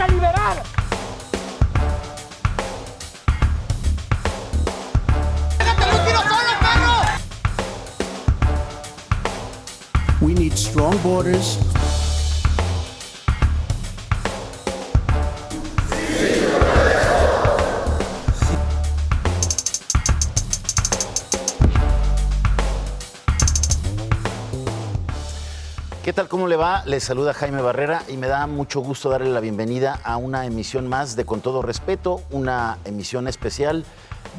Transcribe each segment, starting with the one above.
a liberar. We need strong borders. ¿Qué tal? ¿Cómo le va? Les saluda Jaime Barrera y me da mucho gusto darle la bienvenida a una emisión más de Con Todo Respeto, una emisión especial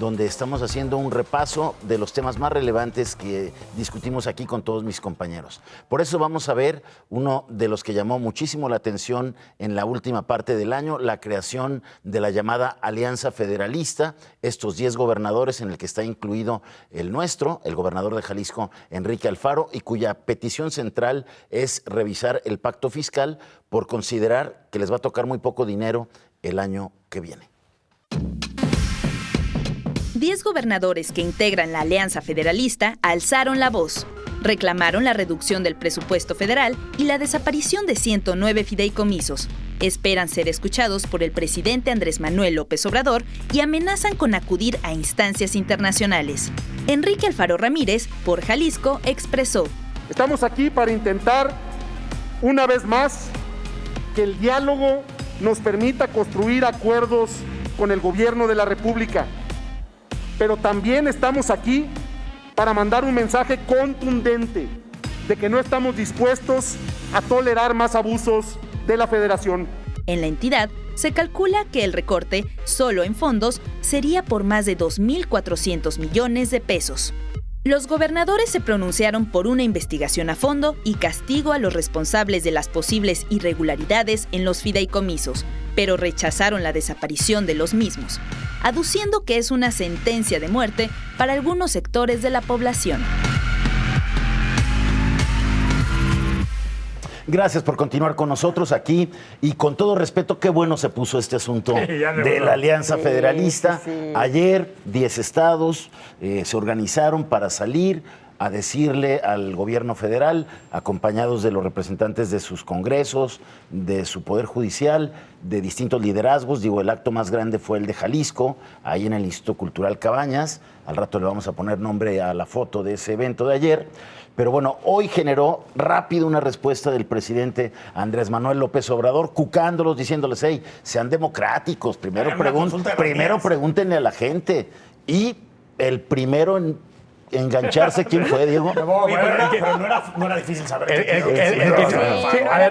donde estamos haciendo un repaso de los temas más relevantes que discutimos aquí con todos mis compañeros. Por eso vamos a ver uno de los que llamó muchísimo la atención en la última parte del año, la creación de la llamada Alianza Federalista, estos 10 gobernadores en el que está incluido el nuestro, el gobernador de Jalisco, Enrique Alfaro, y cuya petición central es revisar el pacto fiscal por considerar que les va a tocar muy poco dinero el año que viene. 10 gobernadores que integran la Alianza Federalista alzaron la voz. Reclamaron la reducción del presupuesto federal y la desaparición de 109 fideicomisos. Esperan ser escuchados por el presidente Andrés Manuel López Obrador y amenazan con acudir a instancias internacionales. Enrique Alfaro Ramírez, por Jalisco, expresó: Estamos aquí para intentar, una vez más, que el diálogo nos permita construir acuerdos con el gobierno de la República. Pero también estamos aquí para mandar un mensaje contundente de que no estamos dispuestos a tolerar más abusos de la Federación. En la entidad, se calcula que el recorte, solo en fondos, sería por más de 2.400 millones de pesos. Los gobernadores se pronunciaron por una investigación a fondo y castigo a los responsables de las posibles irregularidades en los fideicomisos, pero rechazaron la desaparición de los mismos, aduciendo que es una sentencia de muerte para algunos sectores de la población. Gracias por continuar con nosotros aquí y con todo respeto, qué bueno se puso este asunto de la Alianza Federalista. Ayer 10 estados se organizaron para salir a decirle al gobierno federal, acompañados de los representantes de sus congresos, de su poder judicial, de distintos liderazgos. Digo, el acto más grande fue el de Jalisco, ahí en el Instituto Cultural Cabañas. Al rato le vamos a poner nombre a la foto de ese evento de ayer. Pero bueno, hoy generó rápido una respuesta del presidente Andrés Manuel López Obrador, cucándolos, diciéndoles: hey, sean democráticos, primero pregúntenle a la gente. Y el primero en engancharse, ¿quién fue, Diego? Pero no era difícil saber.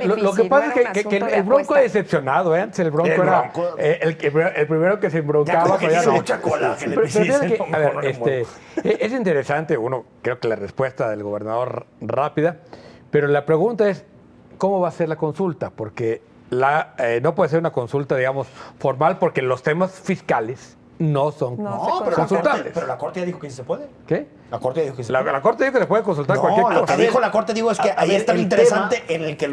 Lo que pasa es que el Bronco ha decepcionado, ¿eh? Antes el Bronco era el primero que se embroncaba. Es interesante, creo que la respuesta del gobernador rápida, pero la pregunta es, ¿cómo va a ser la consulta? Porque no puede ser una consulta, digamos, formal, porque los temas fiscales no son consultables. Pero la Corte ya dijo que sí se puede. ¿Qué? La Corte dijo que sí. La Corte dijo que se puede consultar cualquier cosa. Lo que dijo la Corte, es que ahí está lo interesante en el que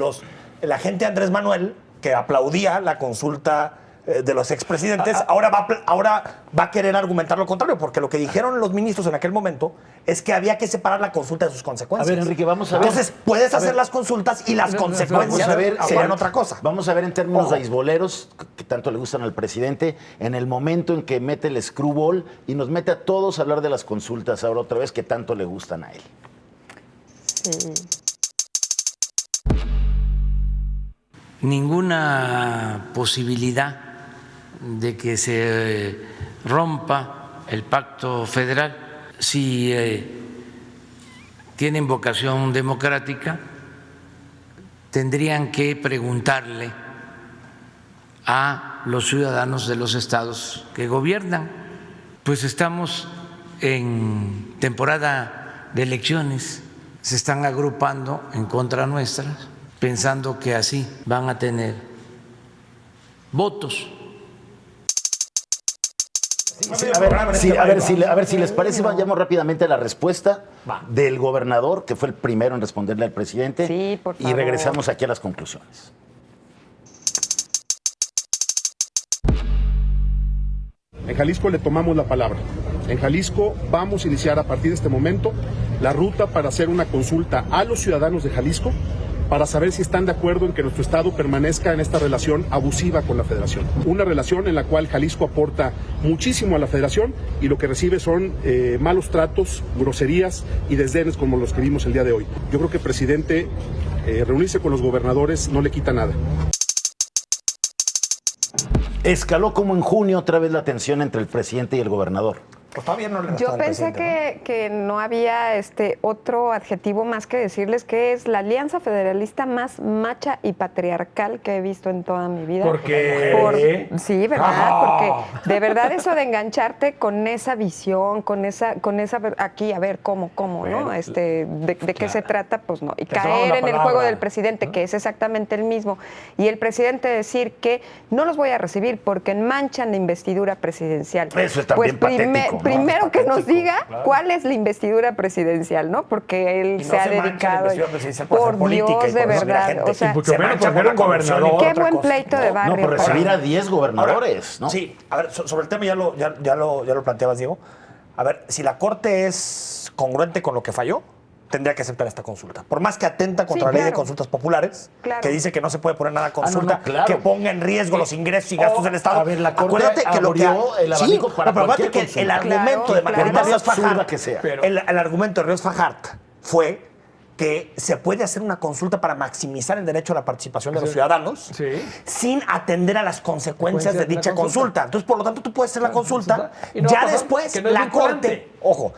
la gente de Andrés Manuel, que aplaudía la consulta de los expresidentes, ahora va a querer argumentar lo contrario, porque lo que dijeron los ministros en aquel momento es que había que separar la consulta de sus consecuencias. A ver, Enrique, vamos a ver. Entonces, puedes hacer las consultas y las consecuencias serían otra cosa. Vamos a ver en términos beisboleros, que tanto le gustan al presidente, en el momento en que mete el screwball y nos mete a todos a hablar de las consultas ahora otra vez, que tanto le gustan a él. Ninguna posibilidad de que se rompa el pacto federal. Si tienen vocación democrática, tendrían que preguntarle a los ciudadanos de los estados que gobiernan. Pues estamos en temporada de elecciones, se están agrupando en contra nuestra, pensando que así van a tener votos. A ver si les parece, vayamos rápidamente a la respuesta del gobernador, que fue el primero en responderle al presidente, sí, por favor. Y regresamos aquí a las conclusiones. En Jalisco le tomamos la palabra. En Jalisco vamos a iniciar a partir de este momento la ruta para hacer una consulta a los ciudadanos de Jalisco para saber si están de acuerdo en que nuestro Estado permanezca en esta relación abusiva con la Federación. Una relación en la cual Jalisco aporta muchísimo a la Federación y lo que recibe son malos tratos, groserías y desdenes como los que vimos el día de hoy. Yo creo que, presidente, reunirse con los gobernadores no le quita nada. Escaló como en junio otra vez la tensión entre el presidente y el gobernador. Pues todavía no le Yo pensé que no había otro adjetivo más que decirles, que es la alianza federalista más macha y patriarcal que he visto en toda mi vida. ¿Por qué? Sí, ¿verdad? Porque de verdad eso de engancharte con esa visión, con esa aquí, a ver, cómo, ¿no? De qué se trata, pues no. Y caer en el juego del presidente, que es exactamente el mismo. Y el presidente decir que no los voy a recibir porque manchan la investidura presidencial. Eso es también patético. Primero que nos diga cuál es la investidura presidencial, ¿no? Porque él se ha dedicado. Por Dios, de verdad. O sea, mucho menos por un gobernador. Qué buen pleito de barrio. No, por recibir a 10 gobernadores, ¿no? Sí, a ver, sobre el tema ya lo planteabas, Diego. A ver, si la Corte es congruente con lo que falló, tendría que aceptar esta consulta. Por más que atenta contra la ley de consultas populares, que dice que no se puede poner nada a consulta, que ponga en riesgo los ingresos y gastos del Estado. A ver, la Corte acuérdate que lo que el abanico para cualquier que consulta. el argumento de Margarita Ríos Fajart, que sea. el argumento de Ríos Fajart fue que se puede hacer una consulta para maximizar el derecho a la participación de los ciudadanos sin atender a las consecuencias de dicha consulta. Entonces, por lo tanto, tú puedes hacer la consulta, ya después la Corte,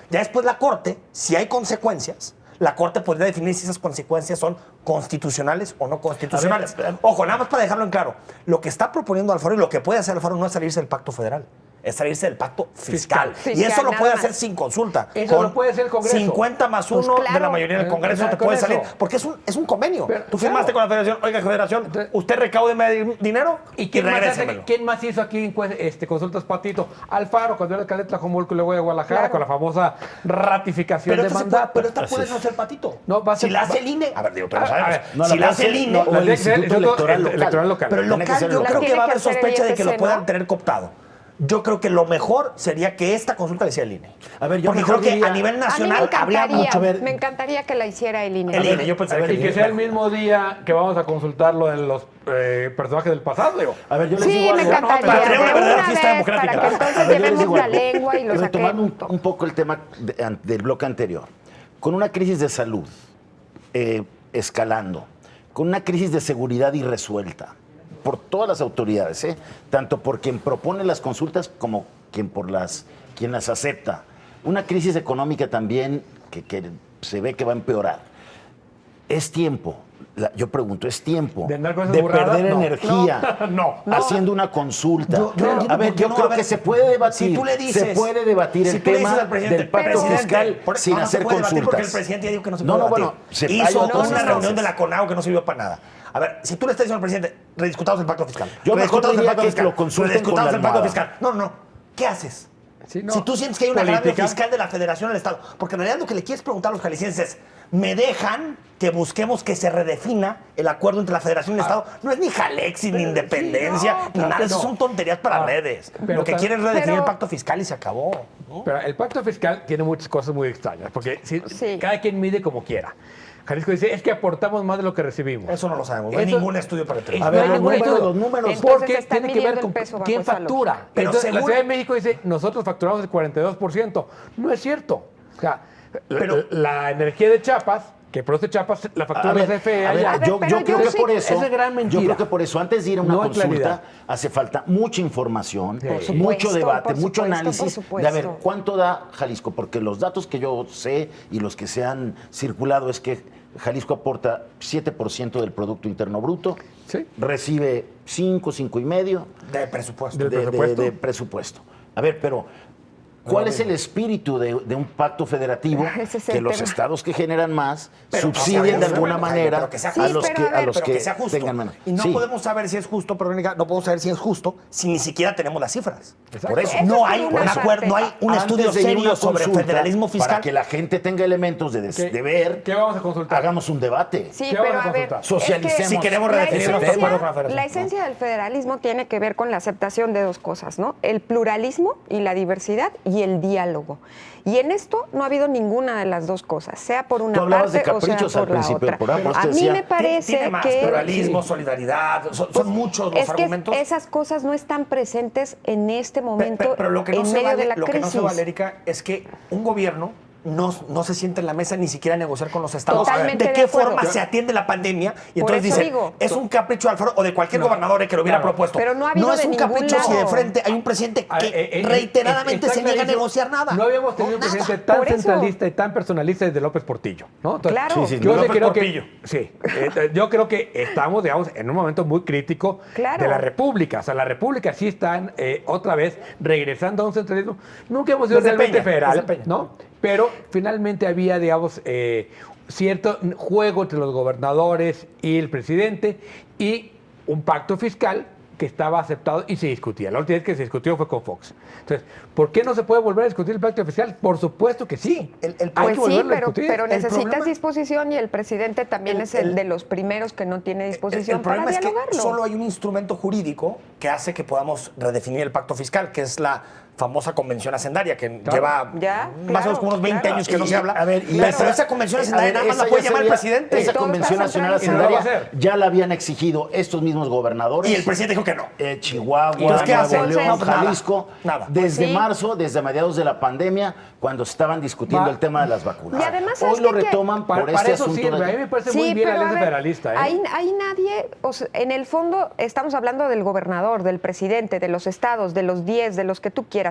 ya después la Corte, si hay consecuencias, la Corte podría definir si esas consecuencias son constitucionales o no constitucionales. Ojo, nada más para dejarlo en claro, lo que está proponiendo Alfaro y lo que puede hacer Alfaro no es salirse del pacto federal, es salirse del pacto fiscal. Y eso lo puede hacer sin consulta. Eso lo puede hacer el Congreso. 50 más 1 de la mayoría del Congreso te puede salir. Porque es un convenio. Tú firmaste con la Federación, oiga, Federación, usted recáudeme dinero y regrésemelo. ¿Quién más hizo aquí consultas, Patito? Alfaro, cuando era alcalde de Tlajomulco y luego de Guadalajara, con la famosa ratificación de mandato. Pero esta puede no ser Patito. No, va a ser, si la hace el INE. A ver, digo, pero sabemos. No, si la hace el INE. o el Instituto Electoral Local. Pero el local, yo creo que va a haber sospecha de que lo puedan tener cooptado. Yo creo que lo mejor sería que esta consulta la hiciera el INE. A ver, yo porque creo que a nivel nacional habría mucho. Me encantaría que la hiciera el INE. El INE, yo pensaría y que sea el mismo día que vamos a consultar lo de los personajes del pasado, digo. A ver, yo les digo me algo. encantaría. Para tener una verdadera Una fiesta vez, democrática. para que entonces llevemos la lengua y lo Retomando saquemos. un poco el tema del bloque anterior. Con una crisis de salud escalando, con una crisis de seguridad irresuelta, por todas las autoridades, tanto por quien propone las consultas como quien las acepta. Una crisis económica también que se ve que va a empeorar. Es tiempo, yo pregunto, ¿es tiempo de perder energía haciendo una consulta? Yo creo que se puede debatir. Si tú le dices, el tema del pacto fiscal sin hacer consultas. Porque el presidente ya dijo que no se puede debatir. Hizo una reunión de la CONAGO que no sirvió para nada. A ver, si tú le estás diciendo al presidente, rediscutamos el pacto fiscal. Yo mejor diría que lo consulten con la Armada. No. ¿Qué haces? Sí, no. Si tú sientes que hay un agravio fiscal de la Federación al Estado, porque en realidad lo que le quieres preguntar a los jaliscienses es, ¿me dejan que busquemos que se redefina el acuerdo entre la Federación y el Estado? No es ni Jalexis, ni Independencia, ni nada. Eso son tonterías para redes. Lo que quieren es redefinir el pacto fiscal y se acabó, ¿no? Pero el pacto fiscal tiene muchas cosas muy extrañas, porque cada quien mide como quiera. Jalisco dice, es que aportamos más de lo que recibimos. Eso no lo sabemos. No hay ningún estudio para determinar. A ver, los números. Porque tiene que ver con quién factura. Pero entonces, la Ciudad de México dice, nosotros facturamos el 42%. No es cierto. O sea, la energía de Chiapas, que produce Chiapas, la factura de la CFE allá. Yo creo que por eso, es gran mentira. yo creo que por eso, antes de ir a una consulta, claridad. Hace falta mucha información, supuesto, mucho debate, por mucho supuesto, análisis de a ver cuánto da Jalisco, porque los datos que yo sé y los que se han circulado es que Jalisco aporta 7% del Producto Interno Bruto, recibe 5.5 de presupuesto. De presupuesto. A ver, pero ¿cuál es el espíritu de un pacto federativo? Que los estados que generan más subsidien de alguna manera a los que sea justo. tengan menos. Y no podemos saber si es justo, pero no podemos saber si es justo si ni siquiera tenemos las cifras. Exacto. Por eso no hay un acuerdo, no hay un estudio serio sobre federalismo fiscal. Para que la gente tenga elementos de ver. ¿Qué vamos a consultar? Hagamos un debate. Sí, ¿Qué pero vamos a a ver, consultar? Socialicemos. Si queremos redefinir los acuerdos con la Federación. La esencia del federalismo tiene que ver con la aceptación de dos cosas, ¿no? El pluralismo y la diversidad, y y el diálogo. Y en esto no ha habido ninguna de las dos cosas, sea por una hablabas parte de caprichos o sea por al la principio otra. del programa, por A eso mí decía, me parece tiene más que pluralismo, solidaridad, son muchos los es que argumentos. esas cosas no están presentes en este momento Pero lo que no en se medio vale, de la lo que crisis. no se vale, Erika, es que un gobierno no se sienta en la mesa ni siquiera a negociar con los estados. Totalmente ¿De de qué acuerdo. forma se atiende la pandemia? Y Por entonces eso dicen, digo. es un capricho de Alfaro o de cualquier gobernador que lo hubiera propuesto. Pero no ha habido es de un ningún capricho si de lado. frente hay un presidente que reiteradamente está se niega a clarísimo. negociar nada. No habíamos tenido un Nada. presidente tan Por eso. centralista y tan personalista desde López Portillo, ¿no? Entonces, Claro. Sí, sí, yo sí López creo Portillo. yo creo que estamos, digamos, en un momento muy crítico Claro. de la República. O sea, la República sí están otra vez regresando a un centralismo. Nunca hemos sido Desde realmente Peña, federal, desde Peña. ¿no? Pero finalmente había, digamos, cierto juego entre los gobernadores y el presidente y un pacto fiscal que estaba aceptado y se discutía. La última vez que se discutió fue con Fox. Entonces, ¿por qué no se puede volver a discutir el pacto fiscal? Por supuesto que sí. El Hay Pues que sí, volverlo a pero discutir. necesitas problema- disposición y el presidente también es el de los primeros que no tiene disposición El problema para es que dialogarlo. solo hay un instrumento jurídico que hace que podamos redefinir el pacto fiscal, que es la famosa convención hacendaria, que lleva Ya, más o claro, menos como unos 20 claro. años que no se habla. A ver, pero esa convención hacendaria nada más la puede llamar el presidente. Esa Todo Convención está Nacional centralizado. Hacendaria Y no lo va a hacer. ya la habían exigido estos mismos gobernadores. Y el presidente dijo que no. Chihuahua, Entonces, ¿qué Nuevo hacen? León, Nada. Jalisco. Nada. Desde Sí. marzo, desde mediados de la pandemia, cuando estaban discutiendo el tema de las vacunas. Y además, ¿sabes hoy lo qué? retoman por Para este eso asunto. sirve. A mí me parece muy bien la pero a ley ver, federalista. Ahí nadie, o sea, en el fondo estamos hablando del gobernador, del presidente, de los estados, de los 10, de los que tú quieras.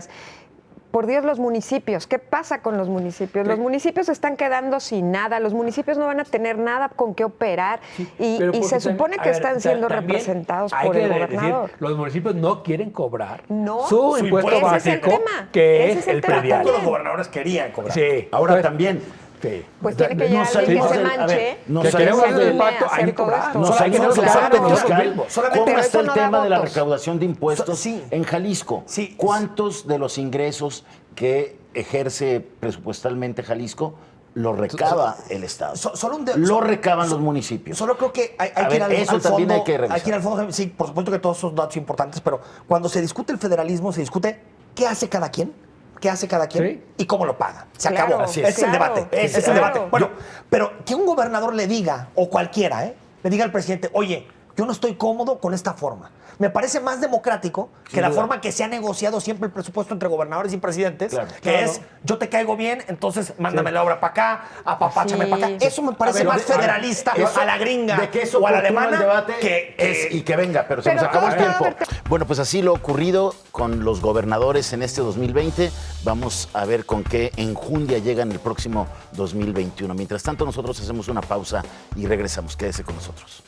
Por Dios, los municipios. ¿Qué pasa con los municipios? Los municipios se están quedando sin nada. Los municipios no van a tener nada con qué operar. Y Pero porque se supone que están siendo también representados hay por que el decir, gobernador. los municipios no quieren cobrar No, su su impuesto impuesto. Ese es el básico, tema. que Ese es es el el tema predial. Todos los gobernadores querían cobrar. Sí. Ahora Entonces, también. sí. Pues tiene que llegar alguien que se manche. nos que queremos salimos hacer del el pacto, hacer hay que todo cobrar. esto. Nos Claro, salimos del claro. pacto Claro. fiscal. Solamente- ¿Cómo pero está eso el no da tema de la votos. recaudación de impuestos Sí. en Jalisco? Sí. ¿Cuántos de los ingresos que ejerce presupuestalmente Jalisco lo recaba el Estado? Solo un lo recaban los municipios. Solo creo que hay A que ir ver, al, eso al también fondo. hay que revisar. Hay que ir al fondo. Sí, por supuesto que todos esos datos importantes, pero cuando se discute el federalismo, se discute qué hace cada quien, qué hace cada quien Sí. y cómo lo paga. Se Claro, acabó. así Ese es. es el Claro, debate. Ese es el claro. debate. Bueno, pero que un gobernador le diga, o cualquiera, le diga al presidente, oye, yo no estoy cómodo con esta forma. Me parece más democrático que la forma que se ha negociado siempre el presupuesto entre gobernadores y presidentes, Claro. que es, yo te caigo bien, entonces mándame la obra para acá, apapáchame Sí. para acá. Eso me parece A ver, más federalista eso- a la gringa de que es o a la oportuno el alemana debate que y que venga, pero se Pero nos acabó el todo tiempo. está- Bueno, pues así lo ocurrido con los gobernadores en este 2020. Vamos a ver con qué enjundia llegan el próximo 2021. Mientras tanto, nosotros hacemos una pausa y regresamos. Quédese con nosotros.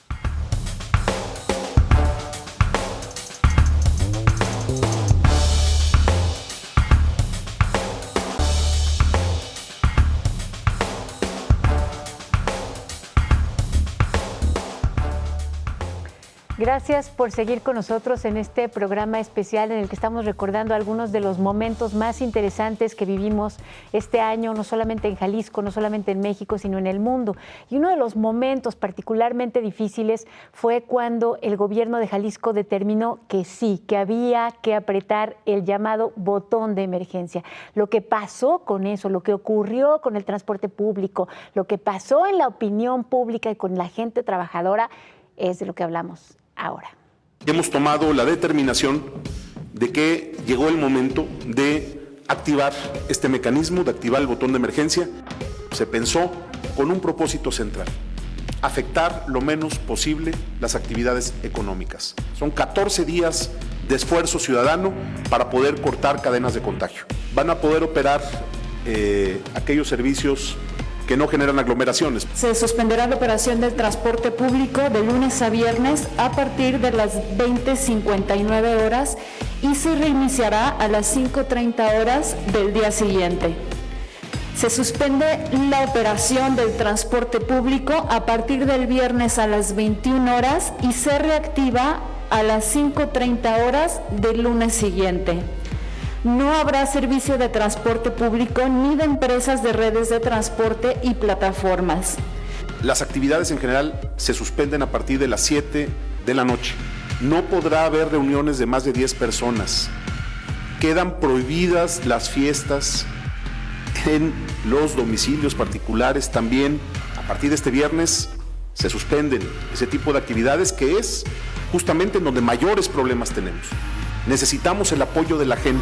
Gracias por seguir con nosotros en este programa especial en el que estamos recordando algunos de los momentos más interesantes que vivimos este año, no solamente en Jalisco, no solamente en México, sino en el mundo. Y uno de los momentos particularmente difíciles fue cuando el gobierno de Jalisco determinó que sí, que había que apretar el llamado botón de emergencia. Lo que pasó con eso, lo que ocurrió con el transporte público, lo que pasó en la opinión pública y con la gente trabajadora, es de lo que hablamos ahora. Hemos tomado la determinación de que llegó el momento de activar este mecanismo, de activar el botón de emergencia. Se pensó con un propósito central: afectar lo menos posible las actividades económicas. Son 14 días de esfuerzo ciudadano para poder cortar cadenas de contagio. Van a poder operar aquellos servicios que no generan aglomeraciones. Se suspenderá la operación del transporte público de lunes a viernes a partir de las 20:59 horas y se reiniciará a las 5:30 horas del día siguiente. Se suspende la operación del transporte público a partir del viernes a las 21 horas y se reactiva a las 5:30 horas del lunes siguiente. No habrá servicio de transporte público ni de empresas de redes de transporte y plataformas. Las actividades en general se suspenden a partir de las 7 de la noche. No podrá haber reuniones de más de 10 personas. quedan prohibidas las fiestas en los domicilios particulares. También a partir de este viernes se suspenden ese tipo de actividades, que es justamente en donde mayores problemas tenemos. Necesitamos el apoyo de la gente.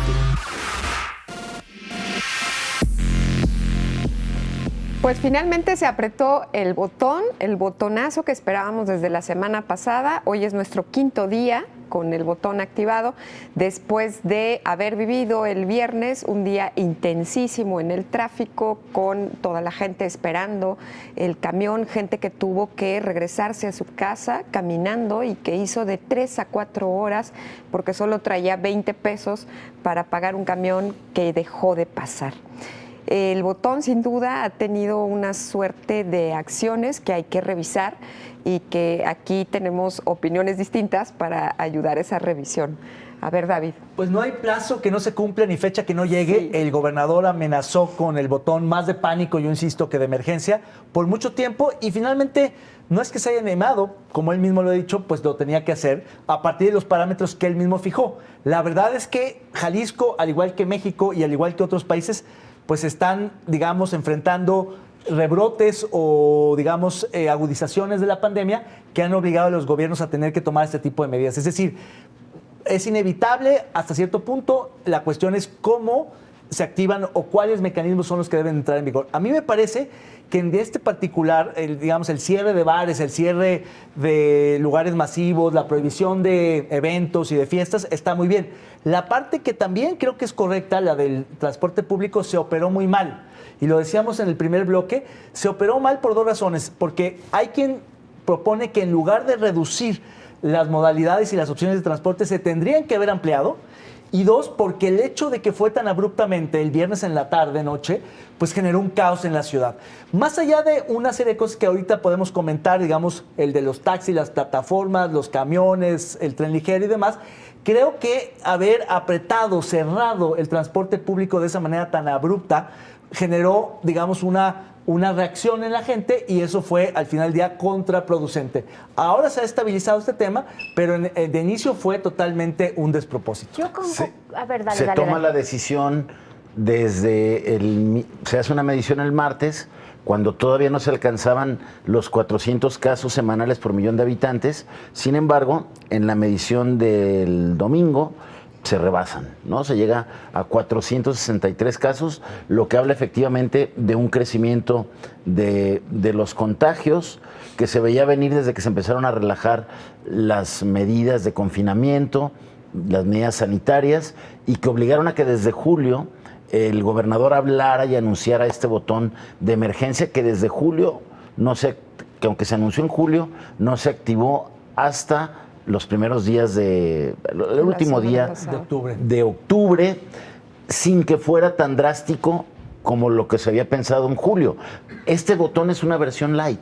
Pues finalmente se apretó el botón, el botonazo que esperábamos desde la semana pasada. Hoy es nuestro 5º día con el botón activado, después de haber vivido el viernes un día intensísimo en el tráfico, con toda la gente esperando el camión, gente que tuvo que regresarse a su casa caminando y que hizo de 3 a 4 horas porque solo traía 20 pesos para pagar un camión que dejó de pasar. El botón sin duda ha tenido una suerte de acciones que hay que revisar y que aquí tenemos opiniones distintas para ayudar a esa revisión. A ver, David. Pues no hay plazo que no se cumpla ni fecha que no llegue. Sí. El gobernador amenazó con el botón más de pánico, yo insisto, que de emergencia por mucho tiempo, y finalmente no es que se haya animado, como él mismo lo ha dicho, pues lo tenía que hacer a partir de los parámetros que él mismo fijó. La verdad es que Jalisco, al igual que México y al igual que otros países, pues están, digamos, enfrentando rebrotes o, digamos, agudizaciones de la pandemia que han obligado a los gobiernos a tener que tomar este tipo de medidas. Es decir, es inevitable hasta cierto punto. La cuestión es cómo se activan o cuáles mecanismos son los que deben entrar en vigor. A mí me parece que en este particular, digamos, el cierre de bares, el cierre de lugares masivos, la prohibición de eventos y de fiestas está muy bien. La parte que también creo que es correcta, la del transporte público, se operó muy mal. Y lo decíamos en el primer bloque, se operó mal por 2 razones. Porque hay quien propone que en lugar de reducir las modalidades y las opciones de transporte se tendrían que haber ampliado. Y 2, porque el hecho de que fue tan abruptamente el viernes en la tarde, noche, pues generó un caos en la ciudad. Más allá de una serie de cosas que ahorita podemos comentar, digamos, el de los taxis, las plataformas, los camiones, el tren ligero y demás, creo que haber apretado, cerrado el transporte público de esa manera tan abrupta generó, digamos, una reacción en la gente, y eso fue al final del día contraproducente. Ahora se ha estabilizado este tema, pero de inicio fue totalmente un despropósito. A ver, dale, se dale, toma dale. la decisión se hace una medición el martes, cuando todavía no se alcanzaban los 400 casos semanales por millón de habitantes. Sin embargo, en la medición del domingo se rebasan, ¿no? Se llega a 463 casos, lo que habla efectivamente de un crecimiento de los contagios que se veía venir desde que se empezaron a relajar las medidas de confinamiento, las medidas sanitarias, y que obligaron a que desde julio el gobernador hablara y anunciara este botón de emergencia, que desde julio, que aunque se anunció en julio, no se activó hasta los primeros días el último día de octubre, sin que fuera tan drástico como lo que se había pensado en julio. Este botón es una versión light,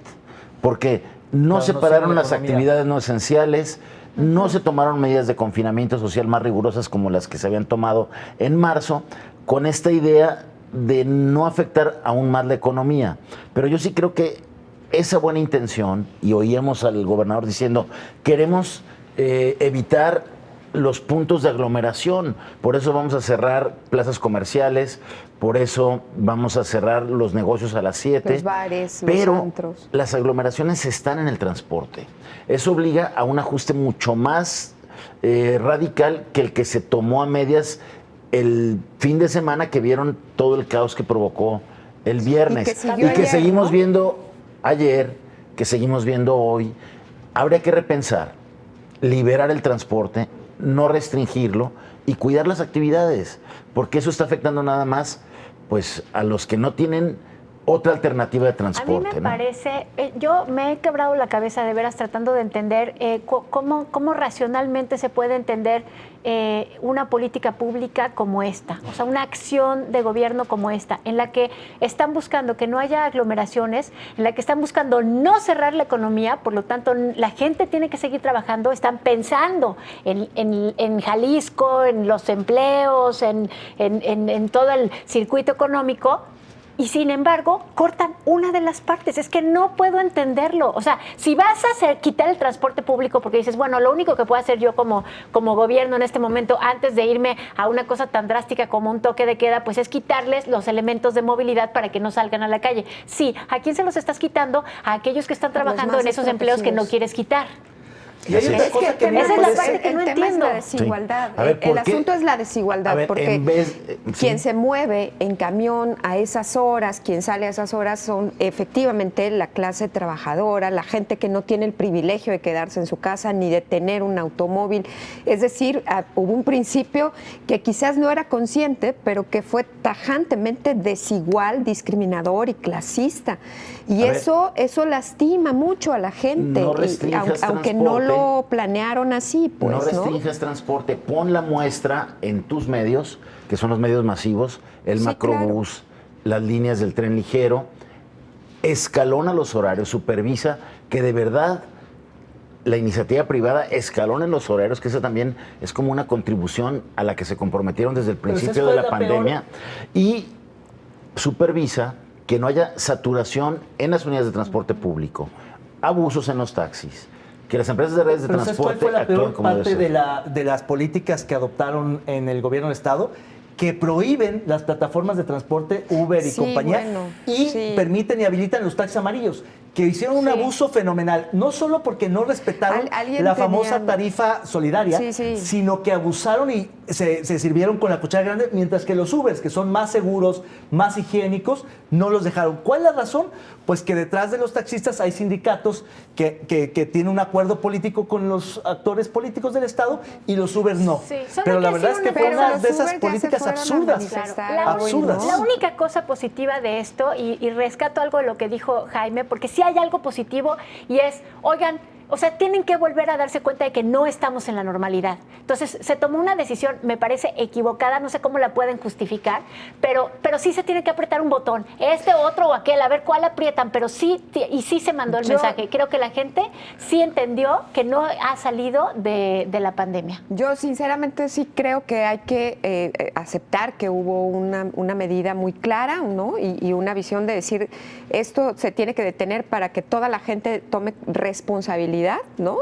porque no se pararon las actividades no esenciales, no se tomaron medidas de confinamiento social más rigurosas como las que se habían tomado en marzo, con esta idea de no afectar aún más la economía. Pero yo sí creo que esa buena intención, y oíamos al gobernador diciendo, queremos evitar los puntos de aglomeración, por eso vamos a cerrar plazas comerciales, por eso vamos a cerrar los negocios a las 7. Los bares, pero los antros. Las aglomeraciones están en el transporte. Eso obliga a un ajuste mucho más radical que el que se tomó a medias el fin de semana, que vieron todo el caos que provocó el viernes. Y que seguimos viendo ayer, que seguimos viendo hoy. Habría que repensar, liberar el transporte, no restringirlo y cuidar las actividades, porque eso está afectando nada más pues a los que no tienen otra alternativa de transporte. A mí me parece, yo me he quebrado la cabeza de veras tratando de entender cómo racionalmente se puede entender una política pública como esta, o sea, una acción de gobierno como esta, en la que están buscando que no haya aglomeraciones, en la que están buscando no cerrar la economía, por lo tanto la gente tiene que seguir trabajando, están pensando en Jalisco, en los empleos, en todo el circuito económico. y sin embargo cortan una de las partes. Es que no puedo entenderlo. O sea, si vas a quitar el transporte público porque dices, bueno, lo único que puedo hacer yo como gobierno en este momento, antes de irme a una cosa tan drástica como un toque de queda, pues es quitarles los elementos de movilidad para que no salgan a la calle. Sí, ¿a quién se los estás quitando? A aquellos que están trabajando en esos empleos que no quieres quitar. Y hay otra cosa que esa es la parte que no tema entiendo. es la desigualdad. Sí. A ver, El asunto es la desigualdad, porque quien se mueve en camión a esas horas, quien sale a esas horas son efectivamente la clase trabajadora, la gente que no tiene el privilegio de quedarse en su casa ni de tener un automóvil. Es decir, hubo un principio que quizás no era consciente, pero que fue tajantemente desigual, discriminador y clasista. Y eso lastima mucho a la gente, no aunque no lo planearon así, pues, no restringes transporte, pon la muestra en tus medios, que son los medios masivos, el macrobús, las líneas del tren ligero, escalona los horarios, supervisa que de verdad la iniciativa privada escalona en los horarios, que esa también es como una contribución a la que se comprometieron desde el principio de la pandemia, y supervisa que no haya saturación en las unidades de transporte público, abusos en los taxis, que las empresas de redes de transporte ¿cuál fue la peor como parte de las políticas que adoptaron en el gobierno del Estado? Que prohíben las plataformas de transporte Uber y compañía permiten y habilitan los taxis amarillos, que hicieron un abuso fenomenal, no solo porque no respetaron la famosa tarifa solidaria, sino que abusaron y se sirvieron con la cuchara grande, mientras que los Ubers, que son más seguros, más higiénicos, no los dejaron. ¿Cuál es la razón? Pues que detrás de los taxistas hay sindicatos que tienen un acuerdo político con los actores políticos del Estado y los Ubers no. Pero la verdad es que fue una de esas políticas absurdas. Absurdas. La única cosa positiva de esto, y rescato algo de lo que dijo Jaime, porque sí hay algo positivo, y es, oigan, o sea, tienen que volver a darse cuenta de que no estamos en la normalidad. Entonces, se tomó una decisión, me parece equivocada, no sé cómo la pueden justificar, pero sí se tiene que apretar un botón, otro o aquel, a ver cuál aprietan, pero sí se mandó el mensaje. Creo que la gente sí entendió que no ha salido de la pandemia. Yo sinceramente sí creo que hay que aceptar que hubo una medida muy clara, ¿no? Y una visión de decir, esto se tiene que detener para que toda la gente tome responsabilidad, ¿no?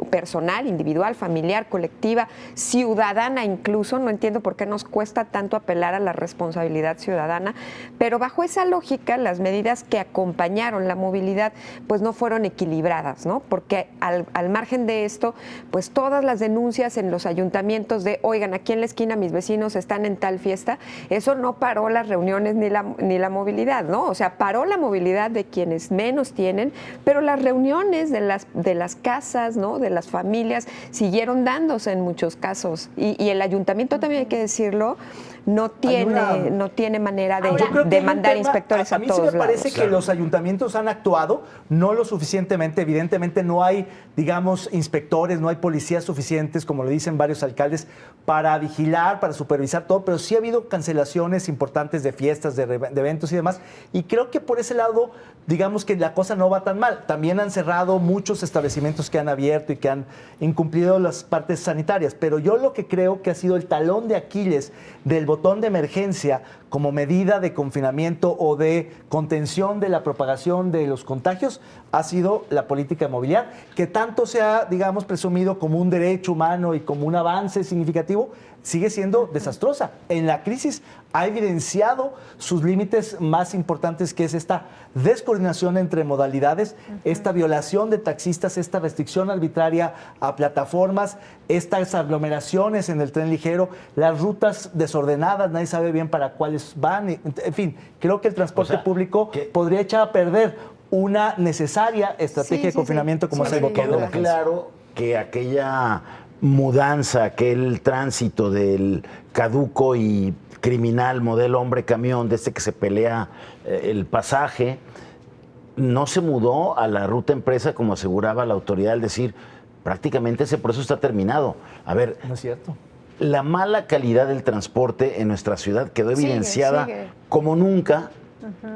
Personal, individual, familiar, colectiva, ciudadana incluso. No entiendo por qué nos cuesta tanto apelar a la responsabilidad ciudadana, pero bajo esa lógica las medidas que acompañaron la movilidad pues no fueron equilibradas, ¿no? Porque al margen de esto, pues todas las denuncias en los ayuntamientos de, oigan, aquí en la esquina mis vecinos están en tal fiesta, eso no paró las reuniones ni la movilidad, ¿no? O sea, paró la movilidad de quienes menos tienen, pero las reuniones de las casas, ¿no? De las familias siguieron dándose en muchos casos, y el ayuntamiento también, hay que decirlo, no tiene manera de mandar inspectores a todos lados. A mí sí me parece que los ayuntamientos han actuado no lo suficientemente. Evidentemente no hay, digamos, inspectores, no hay policías suficientes, como lo dicen varios alcaldes, para vigilar, para supervisar todo, pero sí ha habido cancelaciones importantes de fiestas, de eventos y demás, y creo que por ese lado, digamos que la cosa no va tan mal. También han cerrado muchos establecimientos que han abierto y que han incumplido las partes sanitarias, pero yo lo que creo que ha sido el talón de Aquiles del botón de emergencia como medida de confinamiento o de contención de la propagación de los contagios ha sido la política de movilidad, que tanto se ha, digamos, presumido como un derecho humano y como un avance significativo, sigue siendo desastrosa. En la crisis ha evidenciado sus límites más importantes, que es esta descoordinación entre modalidades, esta violación de taxistas, esta restricción arbitraria a plataformas, estas aglomeraciones en el tren ligero, las rutas desordenadas, nadie sabe bien para cuáles van. En fin, creo que el transporte público podría echar a perder una necesaria estrategia de confinamiento como es el botón de emergencia. Claro que aquella mudanza, aquel tránsito del caduco y criminal modelo hombre-camión, de que se pelea el pasaje, no se mudó a la ruta empresa como aseguraba la autoridad, al decir, prácticamente ese proceso está terminado. A ver, no es cierto. La mala calidad del transporte en nuestra ciudad quedó evidenciada como nunca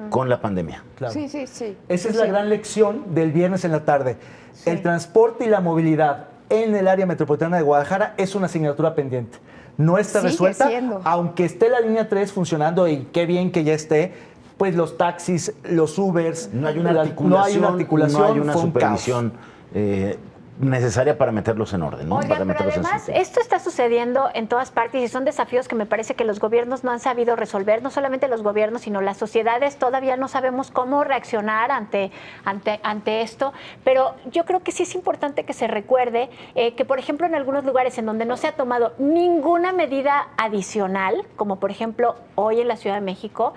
con la pandemia. Claro. Esa es la gran lección del viernes en la tarde. El transporte y la movilidad en el área metropolitana de Guadalajara es una asignatura pendiente. No está resuelta, aunque esté la línea 3 funcionando, y qué bien que ya esté. pues los taxis, los Ubers. No hay una articulación, no hay una supervisión necesaria para meterlos en orden, ¿no? Oigan, para pero meterlos además en esto está sucediendo en todas partes y son desafíos que me parece que los gobiernos no han sabido resolver, no solamente los gobiernos, sino las sociedades todavía no sabemos cómo reaccionar ante esto, pero yo creo que sí es importante que se recuerde que, por ejemplo, en algunos lugares en donde no se ha tomado ninguna medida adicional, como por ejemplo hoy en la Ciudad de México,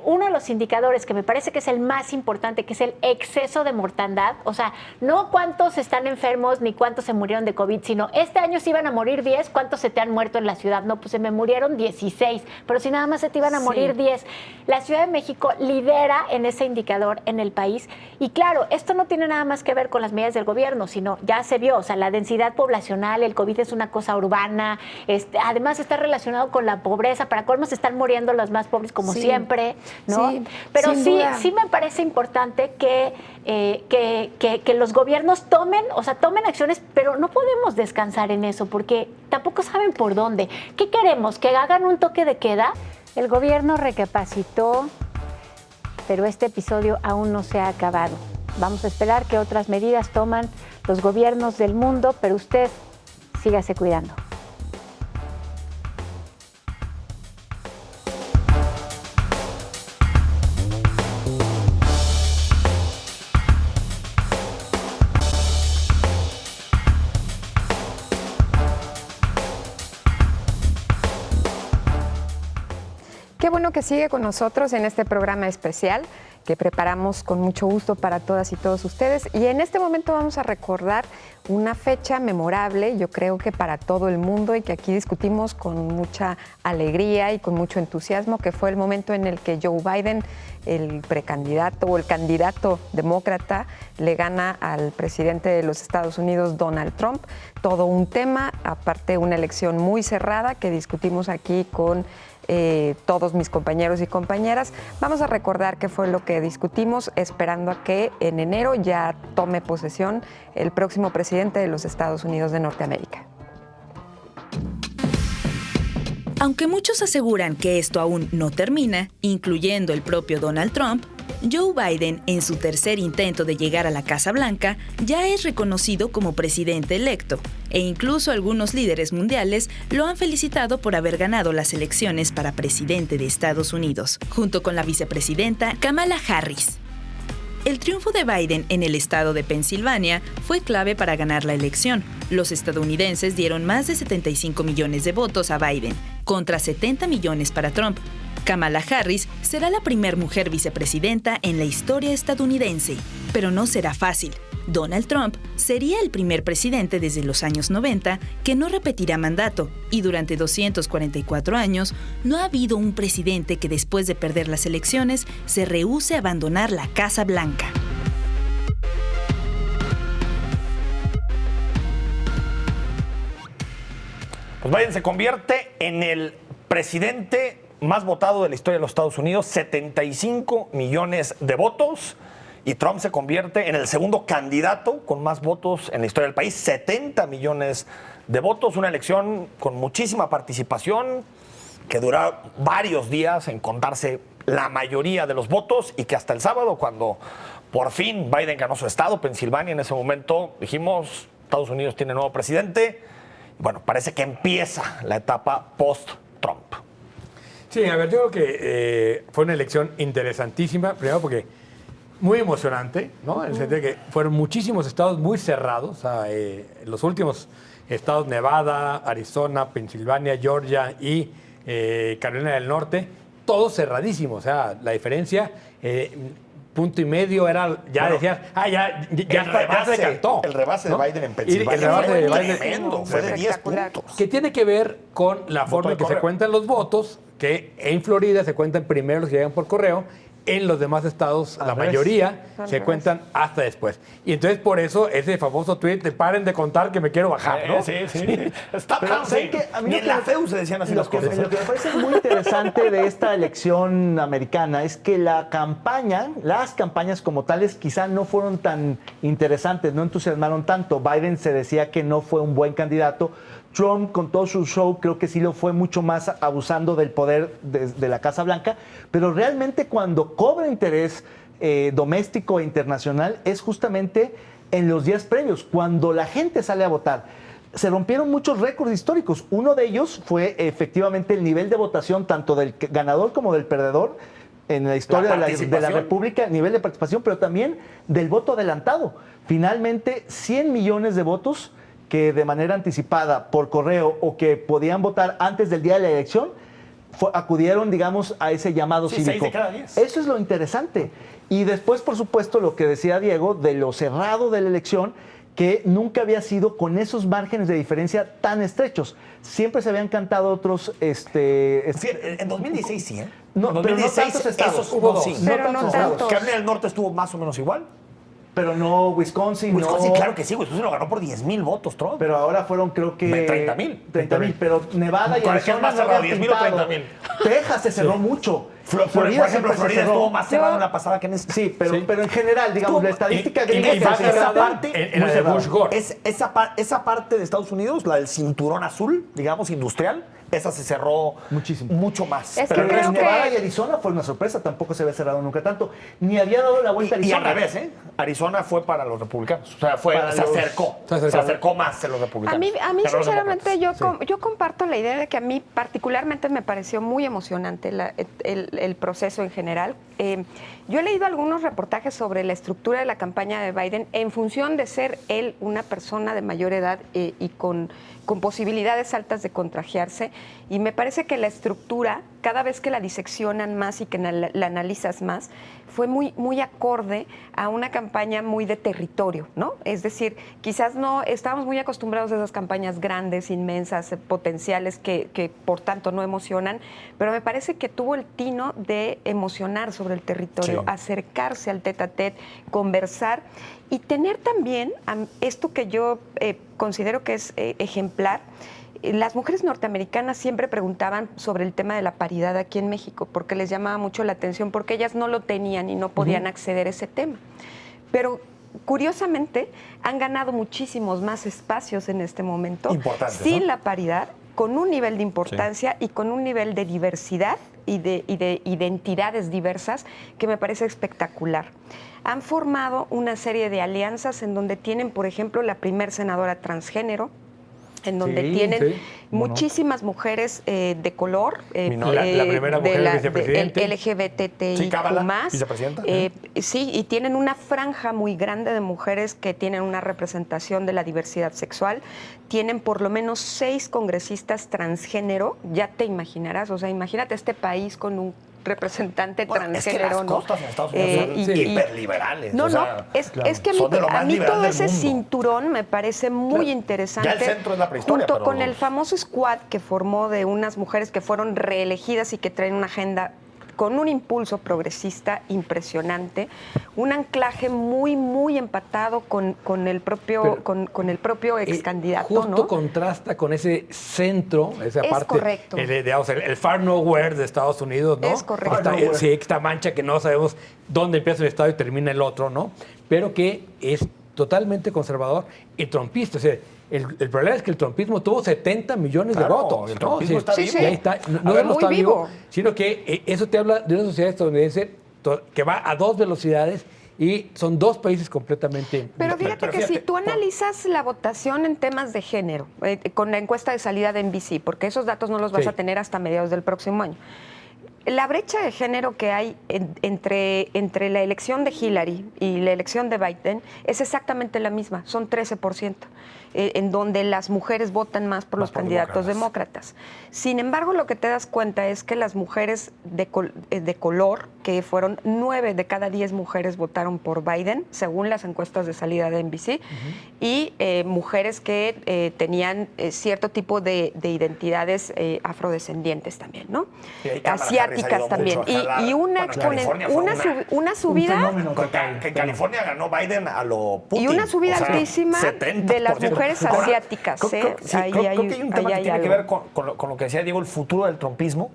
uno de los indicadores que me parece que es el más importante, que es el exceso de mortandad, o sea, no cuántos están enfermos ni cuántos se murieron de COVID, sino este año se iban a morir 10, ¿cuántos se te han muerto en la ciudad? No, pues se me murieron 16, pero si nada más se te iban a morir 10. La Ciudad de México lidera en ese indicador en el país y claro, esto no tiene nada más que ver con las medidas del gobierno, sino ya se vio, o sea, la densidad poblacional, el COVID es una cosa urbana, además está relacionado con la pobreza, para colmo se están muriendo los más pobres como siempre, ¿no? Sí, pero sí me parece importante que los gobiernos tomen acciones, pero no podemos descansar en eso porque tampoco saben por dónde. ¿Qué queremos? ¿Que hagan un toque de queda? El gobierno recapacitó, pero este episodio aún no se ha acabado. Vamos a esperar qué otras medidas toman los gobiernos del mundo, pero usted sígase cuidando. Qué bueno que sigue con nosotros en este programa especial que preparamos con mucho gusto para todas y todos ustedes. Y en este momento vamos a recordar una fecha memorable, yo creo que para todo el mundo y que aquí discutimos con mucha alegría y con mucho entusiasmo, que fue el momento en el que Joe Biden, el precandidato o el candidato demócrata, le gana al presidente de los Estados Unidos, Donald Trump. Todo un tema, aparte una elección muy cerrada que discutimos aquí con todos mis compañeros y compañeras. Vamos a recordar qué fue lo que discutimos, esperando a que en enero ya tome posesión el próximo presidente de los Estados Unidos de Norteamérica. Aunque muchos aseguran que esto aún no termina, incluyendo el propio Donald Trump, Joe Biden, en su tercer intento de llegar a la Casa Blanca, ya es reconocido como presidente electo, e incluso algunos líderes mundiales lo han felicitado por haber ganado las elecciones para presidente de Estados Unidos, junto con la vicepresidenta Kamala Harris. El triunfo de Biden en el estado de Pensilvania fue clave para ganar la elección. Los estadounidenses dieron más de 75 millones de votos a Biden, contra 70 millones para Trump. Kamala Harris será la primera mujer vicepresidenta en la historia estadounidense, pero no será fácil. Donald Trump sería el primer presidente desde los años 90 que no repetirá mandato, y durante 244 años no ha habido un presidente que después de perder las elecciones se rehúse a abandonar la Casa Blanca. Pues Biden se convierte en el presidente más votado de la historia de los Estados Unidos, 75 millones de votos. Y Trump se convierte en el segundo candidato con más votos en la historia del país, 70 millones de votos. Una elección con muchísima participación, que duró varios días en contarse la mayoría de los votos y que hasta el sábado, cuando por fin Biden ganó su estado, Pensilvania, en ese momento dijimos, Estados Unidos tiene nuevo presidente. Bueno, parece que empieza la etapa post-Trump. Sí, a ver, yo creo que fue una elección interesantísima, primero porque muy emocionante, ¿no? En el sentido de que fueron muchísimos estados muy cerrados, o sea, los últimos estados, Nevada, Arizona, Pensilvania, Georgia y Carolina del Norte, todos cerradísimos, o sea, la diferencia, punto y medio era, ya bueno, decías, ya se cantó. El rebase, ¿no?, de Biden en El Pensilvania rebase de fue Biden tremendo, fue de 10 puntos. Que tiene que ver con la forma en que se cuentan los votos, que en Florida se cuentan primero los que llegan por correo, en los demás estados, la mayoría, se cuentan hasta después. Y entonces, por eso, ese famoso tweet de paren de contar que me quiero bajar, ¿no? Sí. Stop counting. Ni en la FEU se decían así las cosas. Lo que me parece muy interesante de esta elección americana es que las campañas como tales quizá no fueron tan interesantes, no entusiasmaron tanto. Biden se decía que no fue un buen candidato. Trump, con todo su show, creo que sí lo fue mucho más abusando del poder de la Casa Blanca, pero realmente cuando cobra interés doméstico e internacional es justamente en los días previos, cuando la gente sale a votar. Se rompieron muchos récords históricos. Uno de ellos fue efectivamente el nivel de votación tanto del ganador como del perdedor en la historia de la República, nivel de participación, pero también del voto adelantado. Finalmente, 100 millones de votos que de manera anticipada por correo o que podían votar antes del día de la elección, acudieron, digamos, a ese llamado cívico. 6 de cada 10. Eso es lo interesante. Y después, por supuesto, lo que decía Diego, de lo cerrado de la elección, que nunca había sido con esos márgenes de diferencia tan estrechos. Siempre se habían cantado otros... en 2016 sí, ¿eh? No, en 2016 pero no tantos estados. hubo dos. Sí, pero no tantos. Carolina del Norte estuvo más o menos igual. Pero no Wisconsin, Wisconsin, no... claro que sí, Wisconsin lo ganó por 10,000 votos, Trump. Pero ahora fueron, creo que... 30,000. 30,000, pero Nevada y ¿Cuál más cerrado, 10,000 o 30,000? Texas se cerró mucho. Por ejemplo, Florida estuvo más cerrado en la pasada que en esta. Sí, pero en general, digamos, la estadística gringa esa parte, en la de Bush Gore. Esa parte de Estados Unidos, la del cinturón azul, digamos, industrial, esa se cerró mucho más. Es Pero que creo Nevada que... y Arizona fue una sorpresa, tampoco se había cerrado nunca tanto. Ni había dado la vuelta a Y Arizona. al revés, ¿eh? Arizona fue para los republicanos. O sea, se acercó más a los republicanos. A mí que los sinceramente, demócratas. yo comparto la idea de que a mí particularmente me pareció muy emocionante el proceso en general. Yo he leído algunos reportajes sobre la estructura de la campaña de Biden en función de ser él una persona de mayor edad y con posibilidades altas de contagiarse, y me parece que la estructura, cada vez que la diseccionan más y que la analizas más, fue muy acorde a una campaña muy de territorio, ¿no? Es decir, quizás no estábamos muy acostumbrados a esas campañas grandes, inmensas, potenciales, que por tanto no emocionan, pero me parece que tuvo el tino de emocionar sobre el territorio, acercarse al tete-a-tete, conversar y tener también esto que yo considero que es ejemplar. Las mujeres norteamericanas siempre preguntaban sobre el tema de la paridad aquí en México, porque les llamaba mucho la atención, porque ellas no lo tenían y no podían acceder a ese tema. Pero curiosamente han ganado muchísimos más espacios en este momento, sin la paridad, con un nivel de importancia y con un nivel de diversidad y de identidades diversas que me parece espectacular. Han formado una serie de alianzas en donde tienen, por ejemplo, la primer senadora transgénero, en donde tienen muchísimas mujeres de color, la primera mujer vicepresidente, LGBTIQ+. Vicepresidenta. Sí, y tienen una franja muy grande de mujeres que tienen una representación de la diversidad sexual. Tienen por lo menos 6 congresistas transgénero, ya te imaginarás, o sea, imagínate este país con un representante transgénero, es que las costas en Estados Unidos son hiperliberales. Es que a mí todo ese cinturón me parece muy interesante. Ya el centro es la prehistoria. Junto con el famoso squad que formó de unas mujeres que fueron reelegidas y que traen una agenda con un impulso progresista impresionante, un anclaje muy empatado con el propio ex candidato. Justo contrasta con ese centro, esa es parte, correcto. el far nowhere de Estados Unidos, ¿no? Es correcto. Esta mancha que no sabemos dónde empieza un estado y termina el otro, ¿no? Pero que es totalmente conservador y trumpista. O sea, el problema es que el trumpismo tuvo 70 millones de votos. El trumpismo está vivo. Ahí está, no solo está vivo, sino que eso te habla de una sociedad estadounidense que va a 2 velocidades y son 2 países completamente... Pero fíjate que si tú analizas la votación en temas de género, con la encuesta de salida de NBC, porque esos datos no los vas a tener hasta mediados del próximo año, la brecha de género que hay entre la elección de Hillary y la elección de Biden es exactamente la misma, son 13%, en donde las mujeres votan más por los candidatos demócratas. Sin embargo, lo que te das cuenta es que las mujeres de color, que fueron 9 de cada 10 mujeres votaron por Biden, según las encuestas de salida de NBC, y mujeres que tenían cierto tipo de identidades afrodescendientes también, ¿no? Asiáticas también. Y una subida... Que en California ganó Biden a lo Putin. Y una subida altísima de las mujeres asiáticas. Creo que hay un tema que tiene que ver con lo que decía Diego, el futuro del trumpismo,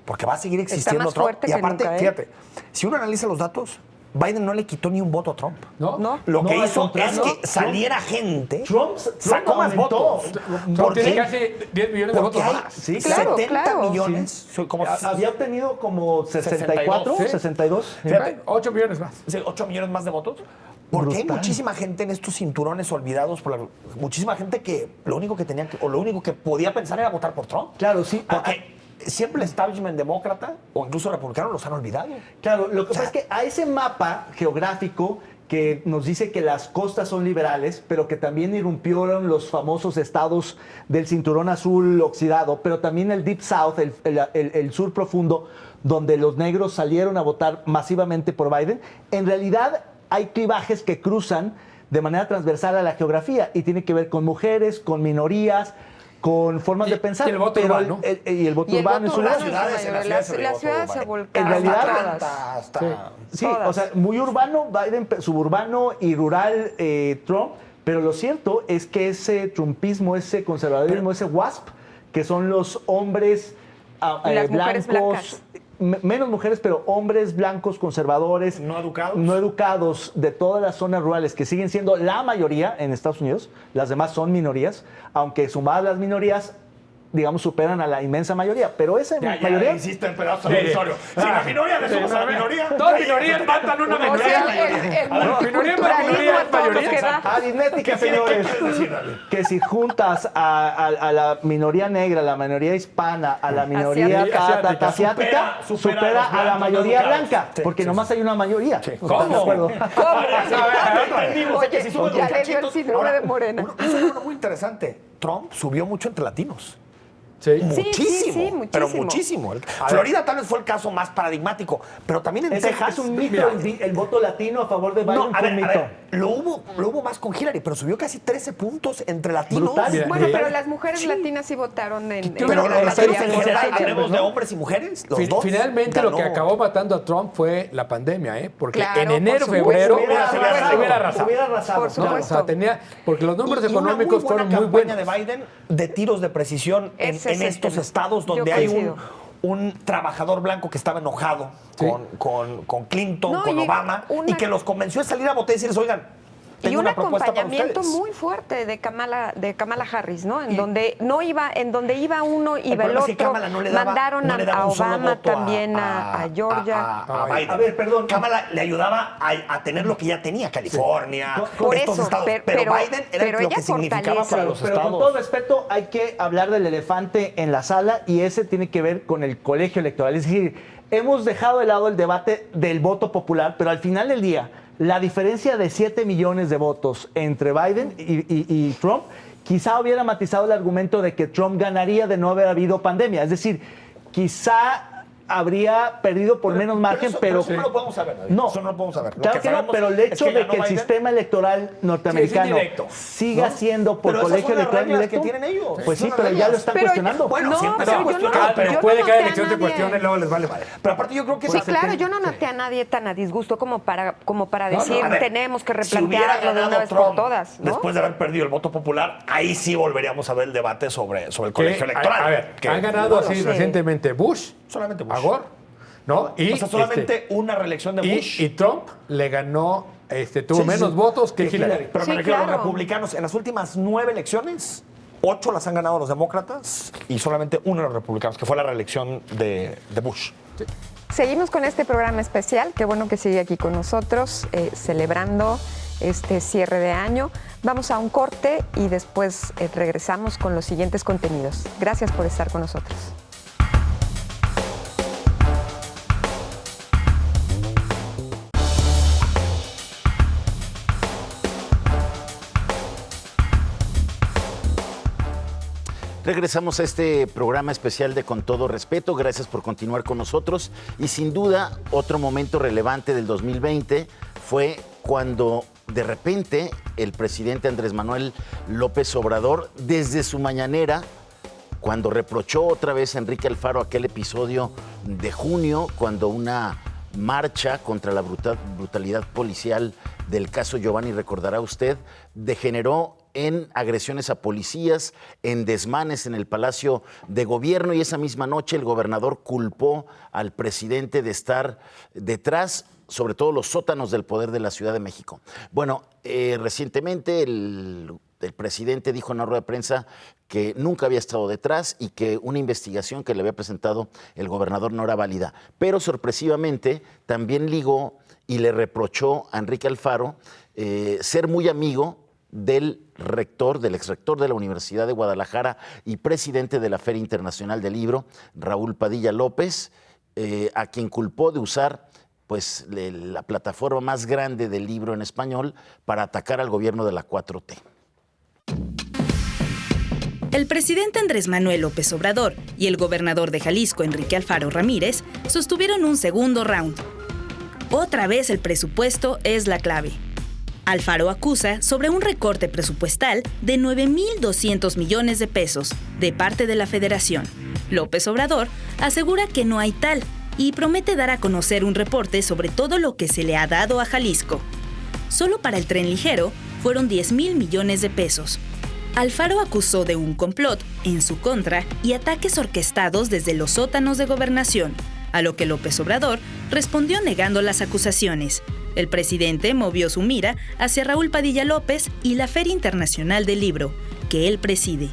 porque va a seguir existiendo Trump. Y aparte, fíjate, si uno analiza los datos, Biden no le quitó ni un voto a Trump. No. Lo que No, al hizo contrario, es que saliera gente, Trump sacó más aumentó. votos. Trump tiene casi 10 millones de Porque votos hay más. Sí, 70 millones. Como Había obtenido como 64, 62, 62. Fíjate, 8 millones más. 8 millones más de votos. Porque hay Brutal. muchísima gente en estos cinturones olvidados, muchísima gente que lo único que tenía o lo único que podía pensar era votar por Trump. Claro, sí. Porque siempre el establishment demócrata o incluso republicano los han olvidado. Claro, lo que pasa es que a ese mapa geográfico que nos dice que las costas son liberales, pero que también irrumpieron los famosos estados del cinturón azul oxidado, pero también el Deep South, el sur profundo, donde los negros salieron a votar masivamente por Biden, en realidad hay clivajes que cruzan de manera transversal a la geografía y tiene que ver con mujeres, con minorías, con formas de pensar. Y el voto urbano. Y el voto urbano en su las ciudades ciudades se volcaron. En realidad, todas. sí, o sea, muy urbano, Biden, suburbano y rural Trump, pero lo cierto es que ese trumpismo, ese conservadurismo, ese WASP, que son los hombres Y las mujeres blancos, menos mujeres, pero hombres blancos conservadores, no educados de todas las zonas rurales, que siguen siendo la mayoría en Estados Unidos, las demás son minorías, aunque sumadas las minorías, digamos, superan a la inmensa mayoría, pero esa mayoría... Insiste en pedazo de auditorio. Si la minoría le sumas a la minoría... Dos minorías matan una minoría. El multiculturalismo a todo lo que da. Aritmética, señores. Que si juntas a la minoría negra, a la minoría hispana, a la minoría asiática, supera a la mayoría blanca, porque nomás hay una mayoría. ¿Cómo? ¿De acuerdo? Oye, ya le dio el síndrome de Morena. Un fenómeno muy interesante. Trump subió mucho entre latinos. Sí. Muchísimo, pero muchísimo. Florida tal vez fue el caso más paradigmático, pero también en Texas... Es un mito el voto latino a favor de Biden. No, a ver, lo hubo más con Hillary, pero subió casi 13 puntos entre latinos. Bueno, pero las mujeres latinas sí votaron en... Pero los latinos en general, hablemos de hombres y mujeres, los dos. Finalmente lo que acabó matando a Trump fue la pandemia, porque en enero, febrero hubiera arrasado. Por supuesto. O sea, porque los números económicos fueron muy buenos. De Biden de tiros de precisión en estos estados donde hay un trabajador blanco que estaba enojado con Clinton, con Obama, y que los convenció de salir a votar y decirles, oigan, y un acompañamiento muy fuerte de Kamala Harris, ¿no? En donde iba uno y el otro. Mandaron a Obama también a Georgia. A ver, perdón. Kamala le ayudaba a tener lo que ya tenía, California, por estos eso, estados. Pero Biden era lo que significaba para los pero estados. Con todo respeto, hay que hablar del elefante en la sala y ese tiene que ver con el colegio electoral. Es decir, hemos dejado de lado el debate del voto popular, pero al final del día, la diferencia de 7 millones de votos entre Biden y Trump quizá hubiera matizado el argumento de que Trump ganaría de no haber habido pandemia. Es decir, quizá habría perdido por menos margen, pero eso no lo podemos saber. No, eso no lo podemos saber. Claro que no, pero el hecho de que el sistema electoral norteamericano siga siendo por colegio electoral directo, que tienen ellos. Pues sí, pero ya lo están cuestionando. Bueno, siempre se han cuestionado, pero puede que haya elecciones de cuestiones, luego les vale. Pero aparte yo creo que... Sí, claro, yo no noté a nadie tan a disgusto como para decir tenemos que replantearlo de una vez por todas, ¿no? Después de haber perdido el voto popular, ahí sí volveríamos a ver el debate sobre el colegio electoral. A ver, han ganado así recientemente Bush. Solamente Bush. A Gore, ¿no? Y, o sea, solamente una reelección de Bush. Y Trump le ganó, tuvo menos votos que Hillary. Pero me refiero a los republicanos. En las últimas 9 elecciones, 8 las han ganado los demócratas y solamente una de los republicanos, que fue la reelección de Bush. Sí. Seguimos con este programa especial. Qué bueno que sigue aquí con nosotros, celebrando este cierre de año. Vamos a un corte y después regresamos con los siguientes contenidos. Gracias por estar con nosotros. Regresamos a este programa especial de Con Todo Respeto. Gracias por continuar con nosotros. Y sin duda, otro momento relevante del 2020 fue cuando de repente el presidente Andrés Manuel López Obrador, desde su mañanera, cuando reprochó otra vez a Enrique Alfaro aquel episodio de junio, cuando una marcha contra la brutalidad policial del caso Giovanni, recordará usted, degeneró en agresiones a policías, en desmanes en el Palacio de Gobierno, y esa misma noche el gobernador culpó al presidente de estar detrás sobre todo los sótanos del poder de la Ciudad de México. Bueno, recientemente el presidente dijo en una rueda de prensa que nunca había estado detrás y que una investigación que le había presentado el gobernador no era válida. Pero sorpresivamente también ligó y le reprochó a Enrique Alfaro ser muy amigo del exrector de la Universidad de Guadalajara y presidente de la Feria Internacional del Libro, Raúl Padilla López, a quien culpó de usar pues, la plataforma más grande del libro en español para atacar al gobierno de la 4T. El presidente Andrés Manuel López Obrador y el gobernador de Jalisco, Enrique Alfaro Ramírez, sostuvieron un segundo round. Otra vez el presupuesto es la clave. Alfaro acusa sobre un recorte presupuestal de 9,200 millones de pesos de parte de la Federación. López Obrador asegura que no hay tal y promete dar a conocer un reporte sobre todo lo que se le ha dado a Jalisco. Solo para el tren ligero fueron 10,000 millones de pesos. Alfaro acusó de un complot en su contra y ataques orquestados desde los sótanos de gobernación, a lo que López Obrador respondió negando las acusaciones. El presidente movió su mira hacia Raúl Padilla López y la Feria Internacional del Libro, que él preside.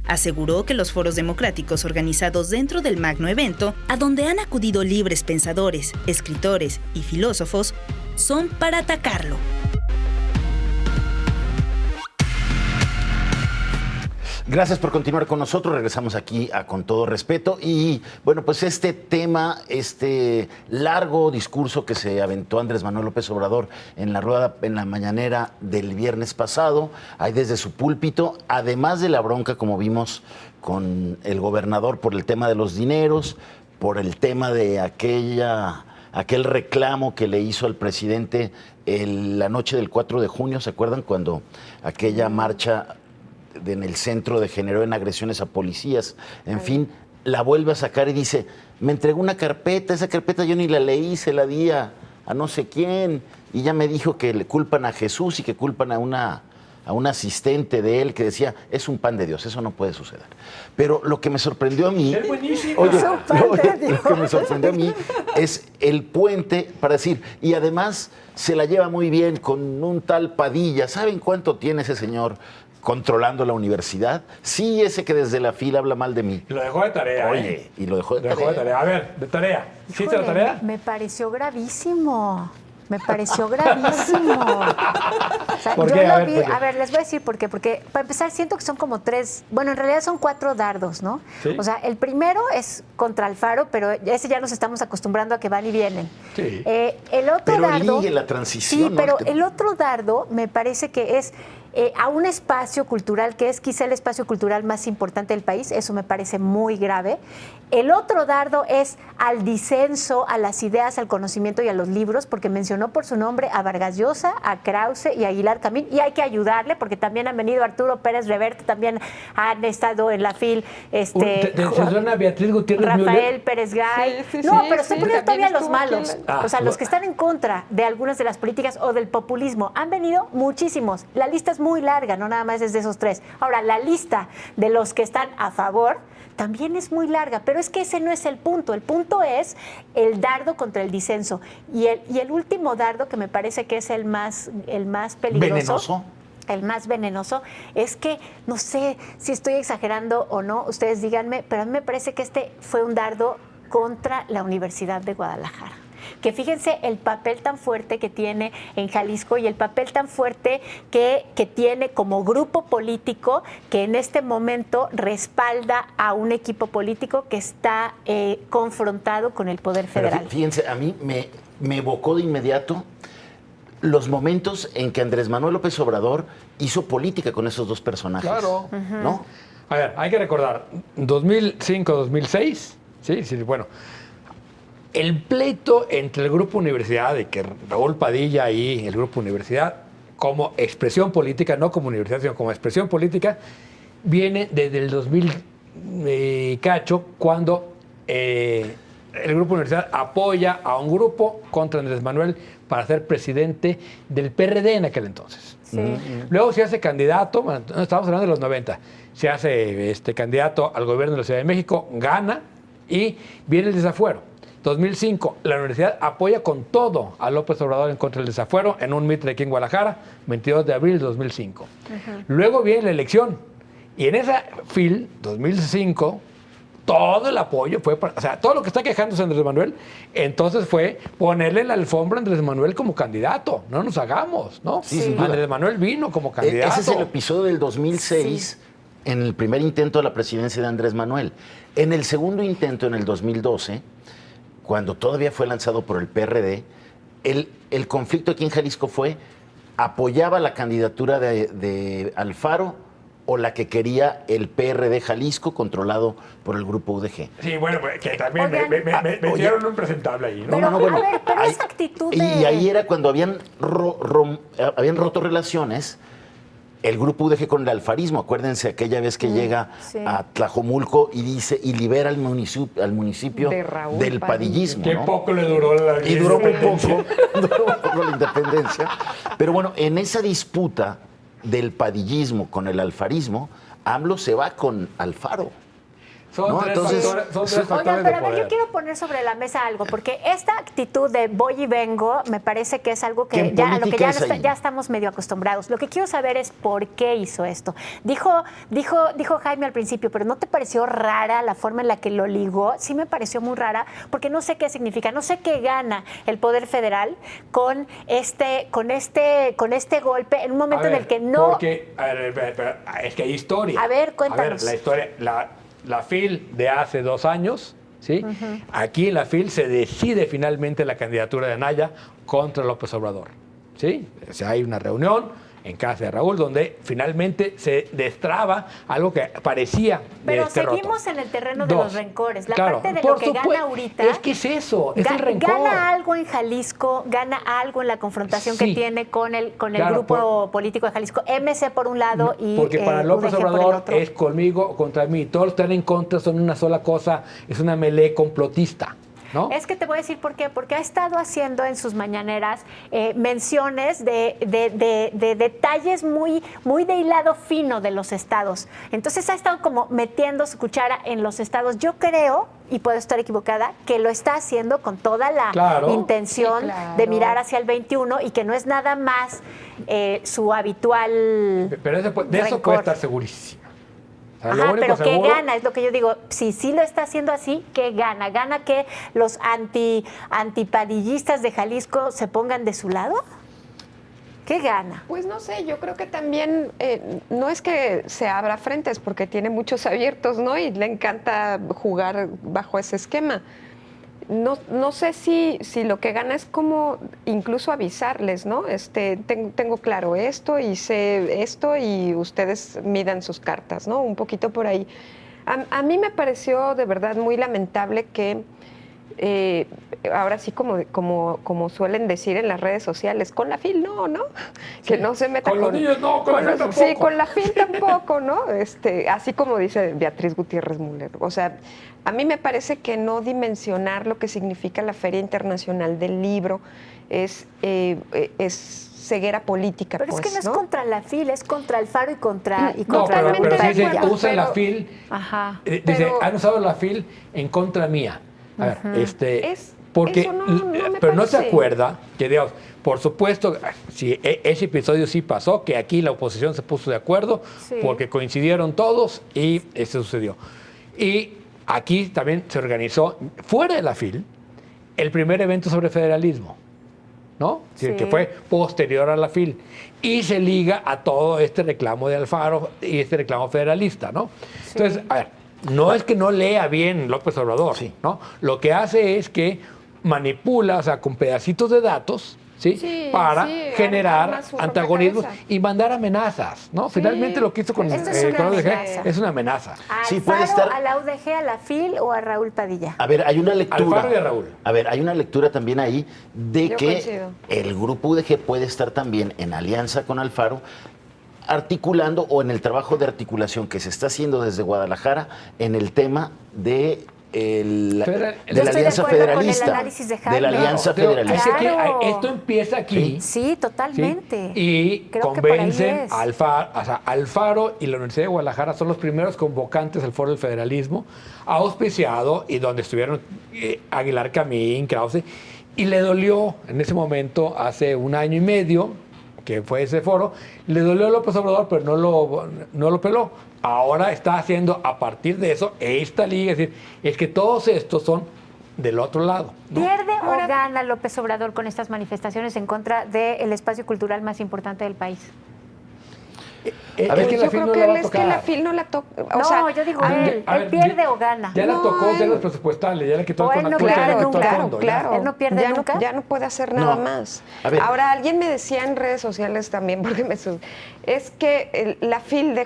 Aseguró que los foros democráticos organizados dentro del magno evento, a donde han acudido libres pensadores, escritores y filósofos, son para atacarlo. Gracias por continuar con nosotros. Regresamos aquí a Con Todo Respeto. Y bueno, pues este tema, este largo discurso que se aventó Andrés Manuel López Obrador en la mañanera del viernes pasado, hay desde su púlpito, además de la bronca, como vimos con el gobernador por el tema de los dineros, por el tema de aquel reclamo que le hizo al presidente la noche del 4 de junio, ¿se acuerdan? Cuando aquella marcha en el centro degeneró en agresiones a policías. En fin, la vuelve a sacar y dice, me entregó una carpeta, esa carpeta yo ni la leí, se la di a no sé quién, y ya me dijo que le culpan a Jesús y que culpan a un asistente de él que decía, es un pan de Dios, eso no puede suceder. Pero lo que me sorprendió a mí, lo que me sorprendió a mí es el puente para decir, y además se la lleva muy bien con un tal Padilla. ¿Saben cuánto tiene ese señor controlando la universidad? Sí, ese que desde la fila habla mal de mí. Lo dejó de tarea. Oye, y lo dejó de tarea. A ver, de tarea. ¿Sí te la tarea? Me pareció gravísimo. Me pareció gravísimo. O sea, ¿Por yo qué? lo vi, a ver, les voy a decir por qué. Porque para empezar siento que son como 3, bueno, en realidad son 4 dardos, ¿no? ¿Sí? O sea, el primero es contra Alfaro, pero ese ya nos estamos acostumbrando a que van y vienen. Sí. El otro pero dardo... ligue la transición. Sí, pero el otro dardo me parece que es a un espacio cultural que es quizá el espacio cultural más importante del país. Eso me parece muy grave. El otro dardo es al disenso, a las ideas, al conocimiento y a los libros, porque mencionó por su nombre a Vargas Llosa, a Krause y a Aguilar Camín, y hay que ayudarle porque también han venido Arturo Pérez Reverte, también han estado en la FIL. ¿Te suena Beatriz Gutiérrez Rafael Müller? Pérez Gay. Sí, no, pero estoy poniendo todavía los malos. Ah, o sea, los que están en contra de algunas de las políticas o del populismo. Han venido muchísimos. La lista es muy larga, no nada más es de esos 3. Ahora, la lista de los que están a favor también es muy larga, pero es que ese no es el punto. El punto es el dardo contra el disenso. Y el último dardo, que me parece que es el más peligroso. ¿Venenoso? El más venenoso, es que, no sé si estoy exagerando o no, ustedes díganme, pero a mí me parece que este fue un dardo contra la Universidad de Guadalajara. Que fíjense el papel tan fuerte que tiene en Jalisco y el papel tan fuerte que tiene como grupo político que en este momento respalda a un equipo político que está confrontado con el poder federal. Pero fíjense, a mí me evocó de inmediato los momentos en que Andrés Manuel López Obrador hizo política con esos dos personajes. Claro. ¿No? A ver, hay que recordar, 2005-2006, sí, bueno, el pleito entre el Grupo Universidad, de que Raúl Padilla y el Grupo Universidad, como expresión política, no como universidad, sino como expresión política, viene desde el 2000 cacho, cuando el Grupo Universidad apoya a un grupo contra Andrés Manuel para ser presidente del PRD en aquel entonces. Sí. Luego se hace candidato, bueno, estamos hablando de los 90, se hace candidato al gobierno de la Ciudad de México, gana y viene el desafuero. 2005, la universidad apoya con todo a López Obrador en contra del desafuero en un mitin aquí en Guadalajara, 22 de abril de 2005. Luego viene la elección y en esa FIL, 2005, todo el apoyo fue para, o sea, todo lo que está quejándose Andrés Manuel, entonces fue ponerle la alfombra a Andrés Manuel como candidato. No nos hagamos, ¿no? Sí. Andrés Manuel vino como candidato. Ese es el episodio del 2006, en el primer intento de la presidencia de Andrés Manuel. En el segundo intento, en el 2012, cuando todavía fue lanzado por el PRD, el conflicto aquí en Jalisco fue, ¿apoyaba la candidatura de Alfaro o la que quería el PRD Jalisco, controlado por el grupo UDG? Sí, bueno, que también me hicieron un presentable ahí, ¿no? Pero, bueno, a ver, pero ahí, esa actitud y ahí era cuando habían roto relaciones el grupo UDG con el alfarismo. Acuérdense aquella vez que llega a Tlajomulco y dice y libera al municipio del padillismo. Qué ¿no? poco le duró la Y duró muy poco, la independencia. Pero bueno, en esa disputa del padillismo con el alfarismo, AMLO se va con Alfaro. Son tres factores Oigan, de pero a ver, poder. yo quiero poner sobre la mesa algo, porque esta actitud de voy y vengo me parece que es algo que ya, a lo que ya estamos medio acostumbrados. Lo que quiero saber es por qué hizo esto. Dijo Jaime al principio, pero ¿no te pareció rara la forma en la que lo ligó? Sí me pareció muy rara, porque no sé qué significa, no sé qué gana el Poder Federal con este golpe en un momento en el que no... Porque, es que hay historia. A ver, cuéntanos. La historia, la FIL de hace 2 años, ¿sí? Aquí en la FIL se decide finalmente la candidatura de Anaya contra López Obrador, ¿sí? O sea, hay una reunión en casa de Raúl donde finalmente se destraba algo que parecía Pero derroto. seguimos en el terreno de los rencores. La Claro, parte de por lo que gana ahorita... Es que es eso, es el rencor. Gana algo en Jalisco, gana algo en la confrontación que tiene con el grupo político de Jalisco. MC por un lado y porque para López UDG por el Obrador otro. es conmigo o contra mí. Todos los que están en contra son una sola cosa, es una melee complotista, ¿no? Es que te voy a decir por qué. Porque ha estado haciendo en sus mañaneras menciones de detalles muy de hilado fino de los estados. Entonces ha estado como metiendo su cuchara en los estados. Yo creo, y puedo estar equivocada, que lo está haciendo con toda la intención de mirar hacia el 21 y que no es nada más su habitual Pero de eso puede estar segurísimo. O sea, Ajá, pero ¿qué gana? Es lo que yo digo. Si sí lo está haciendo así, ¿qué gana? ¿Gana que los antipadillistas de Jalisco se pongan de su lado? ¿Qué gana? Pues no sé, yo creo que también no es que se abra frentes porque tiene muchos abiertos, ¿no? Y le encanta jugar bajo ese esquema. No sé si lo que gana es como incluso avisarles, ¿no? Tengo claro esto y sé esto y ustedes midan sus cartas, ¿no? Un poquito por ahí. A mí me pareció de verdad muy lamentable que ahora sí como suelen decir en las redes sociales, con la FIL no, que no se meta con los niños no, con la FIL tampoco. Sí, con la FIL tampoco, ¿no? Así como dice Beatriz Gutiérrez Müller. O sea, a mí me parece que no dimensionar lo que significa la Feria Internacional del Libro es ceguera política. Pero pues, es que no es ¿no? contra la FIL, es contra Alfaro y contra No, pero el si usan la FIL, Ajá. dice, han usado la FIL en contra mía. A ver, porque, eso no me pero no se parece. acuerda que, digamos, por supuesto, si ese episodio sí pasó, que aquí la oposición se puso de acuerdo, porque coincidieron todos y eso sucedió. Y aquí también se organizó, fuera de la FIL, el primer evento sobre federalismo, ¿no? Sí. Que fue posterior a la FIL. Y se liga a todo este reclamo de Alfaro y este reclamo federalista, ¿no? Sí. Entonces, a ver, no es que no lea bien López Obrador, ¿no? Lo que hace es que manipula, o sea, con pedacitos de datos, para generar antagonismos y mandar amenazas, ¿no? Finalmente lo que hizo con la UDG es una amenaza. ¿Puede estar a la UDG, a la FIL o a Raúl Padilla? A ver, hay una lectura. Alfaro y a Raúl. A ver, hay una lectura también ahí de que coincido. El grupo UDG puede estar también en alianza con Alfaro, articulando o en el trabajo de articulación que se está haciendo desde Guadalajara en el tema de de la Yo estoy Alianza de acuerdo Federalista. con el análisis de Jaime. De la Alianza Pero Federalista. Claro. esto empieza aquí. Sí, totalmente. ¿sí? Y Creo que por ahí convencen es. a Alfaro y la Universidad de Guadalajara son los primeros convocantes del Foro del Federalismo, auspiciado y donde estuvieron Aguilar Camín, Krause, y le dolió en ese momento, hace 1 año y medio, que fue ese foro, le dolió a López Obrador, pero no lo peló. Ahora está haciendo a partir de eso esta liga, es decir, es que todos estos son del otro lado, ¿no? ¿Pierde o gana López Obrador con estas manifestaciones en contra del espacio cultural más importante del país? A ver, yo creo que es que la FIL no la toca. No, yo digo él pierde o gana. Ya la tocó de los presupuestales, ya le quitó el no Conaculta, ya le pierde quitó el nunca. fondo. Claro. Él no pierde nunca. Ya no puede hacer nada más. Ahora, alguien me decía en redes sociales también, porque es que la FIL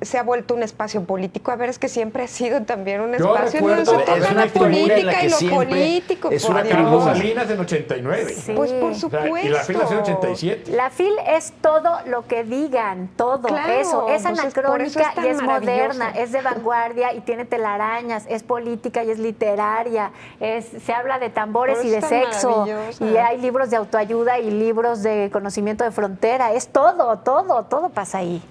se ha vuelto un espacio político. A ver, es que siempre ha sido también un espacio. No se toca la política y lo político. Es una Carlos Salinas en 89. Sí. Pues por supuesto. Y la FIL nació en 87. La FIL es todo lo que digan, todo. Claro, eso. Es pues anacrónica tan y es maravillosa. moderna, es de vanguardia y tiene telarañas, es política y es literaria, se habla de tambores Por y de eso es tan sexo, maravillosa. y hay libros de autoayuda y libros de conocimiento de frontera, es todo pasa ahí,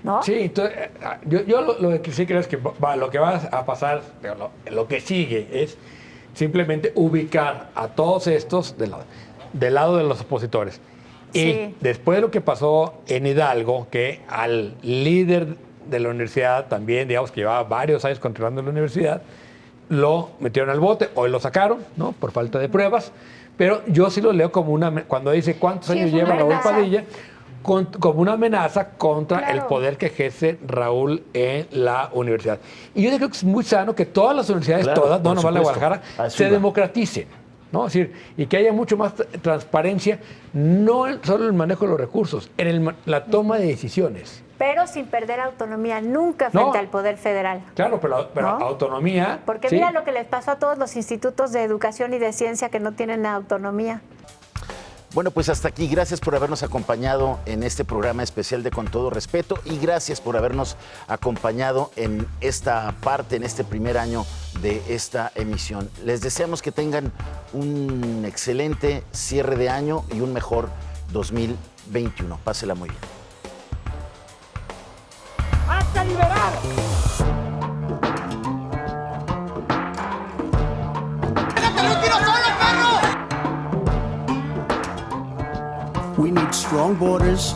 ¿no? Sí, entonces, yo lo que sí creo es que lo que va a pasar, lo que sigue es simplemente ubicar a todos estos del lado de los opositores. Y después de lo que pasó en Hidalgo, que al líder de la universidad también, digamos que llevaba varios años controlando la universidad, lo metieron al bote, hoy lo sacaron, ¿no? Por falta de pruebas, pero yo sí lo leo como cuando dice cuántos años lleva Raúl Padilla, como una amenaza contra el poder que ejerce Raúl en la universidad. Y yo creo que es muy sano que todas las universidades, todas, no nomás la Guadalajara, se democraticen, ¿no? Es decir, y que haya mucho más transparencia, no solo en el manejo de los recursos, en la toma de decisiones. Pero sin perder autonomía nunca frente al poder federal. Claro, pero ¿no? Autonomía. Porque mira lo que les pasó a todos los institutos de educación y de ciencia que no tienen autonomía. Bueno, pues hasta aquí. Gracias por habernos acompañado en este programa especial de Con Todo Respeto y gracias por habernos acompañado en esta parte, en este primer año de esta emisión. Les deseamos que tengan un excelente cierre de año y un mejor 2021. Pásela muy bien. ¡Hasta liberar! We need strong borders,